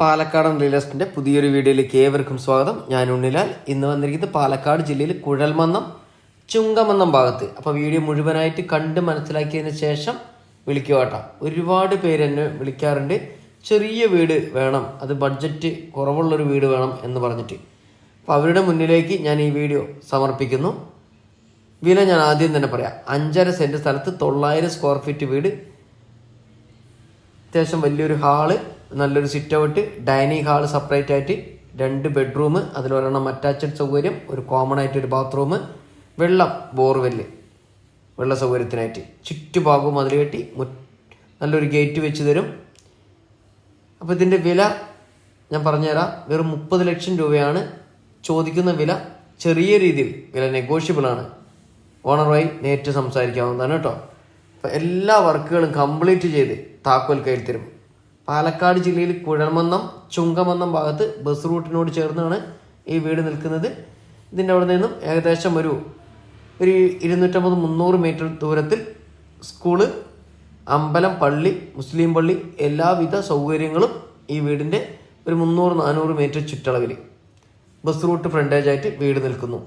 പാലക്കാടൻ റിയൽ എസ്റ്റേറ്റിന്റെ പുതിയൊരു വീഡിയോയിലേക്ക് ഏവർക്കും സ്വാഗതം. ഞാൻ ഉണ്ണിലാൽ. ഇന്ന് വന്നിരിക്കുന്നത് പാലക്കാട് ജില്ലയിൽ കുഴൽമന്നം ചുങ്കമന്നം ഭാഗത്ത്. അപ്പോൾ വീഡിയോ മുഴുവനായിട്ട് കണ്ട് മനസ്സിലാക്കിയതിന് ശേഷം വിളിക്കുക കേട്ടോ. ഒരുപാട് പേര് എന്നെ വിളിക്കാറുണ്ട്, ചെറിയ വീട് വേണം, അത് ബഡ്ജറ്റ് കുറവുള്ളൊരു വീട് വേണം എന്ന് പറഞ്ഞിട്ട്. അപ്പോൾ അവരുടെ മുന്നിലേക്ക് ഞാൻ ഈ വീഡിയോ സമർപ്പിക്കുന്നു. വില ഞാൻ ആദ്യം തന്നെ പറയാം. 5.5 സെൻറ്റ് സ്ഥലത്ത് 900 സ്ക്വയർ ഫീറ്റ് വീട്, അത്യാവശ്യം വലിയൊരു ഹാള്, നല്ലൊരു sit out, dining hall separate ആയിട്ട്, 2 ബെഡ്റൂം, അതിലൊരെണ്ണം അറ്റാച്ച്ഡ് സൗകര്യം, ഒരു കോമൺ ആയിട്ട് ഒരു ബാത്റൂം, വെള്ളം ബോർവെല്ല്, വെള്ള സൗകര്യത്തിനായിട്ട്, ചുറ്റുഭാഗവും അതിൽ കെട്ടി നല്ലൊരു ഗേറ്റ് വെച്ച് തരും. അപ്പോൾ ഇതിൻ്റെ വില ഞാൻ പറഞ്ഞുതരാം. വെറും 30 ലക്ഷം രൂപയാണ് ചോദിക്കുന്ന വില. ചെറിയ രീതിയിൽ വില നെഗോഷ്യബിൾ ആണ്. ഓണറുമായി നേരിട്ട് സംസാരിക്കാവുന്നതാണ് കേട്ടോ. അപ്പോൾ എല്ലാ വർക്കുകളും കംപ്ലീറ്റ് ചെയ്ത് താക്കോൽ കയ്യിൽ തരും. പാലക്കാട് ജില്ലയിൽ കുഴൽമന്നം ചുങ്കമന്നം ഭാഗത്ത് ബസ് റൂട്ടിനോട് ചേർന്നാണ് ഈ വീട് നിൽക്കുന്നത്. ഇതിൻ്റെ അവിടെ നിന്നും ഏകദേശം ഒരു 250-300 മീറ്റർ ദൂരത്തിൽ സ്കൂള്, അമ്പലം, പള്ളി, മുസ്ലിം പള്ളി, എല്ലാവിധ സൗകര്യങ്ങളും ഈ വീടിൻ്റെ ഒരു 300-400 മീറ്റർ ചുറ്റളവിൽ ബസ് റൂട്ട് ഫ്രണ്ടേജ് ആയിട്ട് വീട് നിൽക്കുന്നു.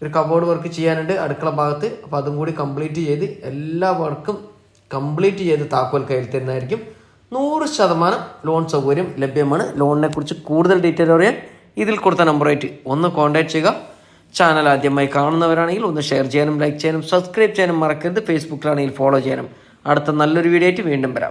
ഒരു കബോർഡ് വർക്ക് ചെയ്യാനുണ്ട് അടുക്കള ഭാഗത്ത്. അപ്പോൾ അതും കൂടി കംപ്ലീറ്റ് ചെയ്ത് എല്ലാ വർക്കും കംപ്ലീറ്റ് ചെയ്ത് താക്കോൽ കയ്യിൽ തരുന്നതായിരിക്കും. 100% ലോൺ സൗകര്യം ലഭ്യമാണ്. ലോണിനെ കുറിച്ച് കൂടുതൽ ഡീറ്റെയിൽ അറിയാൻ ഇതിൽ കൊടുത്ത നമ്പറായിട്ട് ഒന്ന് കോൺടാക്ട് ചെയ്യുക. ചാനൽ ആദ്യമായി കാണുന്നവരാണെങ്കിൽ ഒന്ന് ഷെയർ ചെയ്യാനും ലൈക്ക് ചെയ്യാനും സബ്സ്ക്രൈബ് ചെയ്യാനും മറക്കരുത്. ഫേസ്ബുക്കിലാണെങ്കിൽ ഫോളോ ചെയ്യാനും. അടുത്ത നല്ലൊരു വീഡിയോ ആയിട്ട് വീണ്ടും വരാം.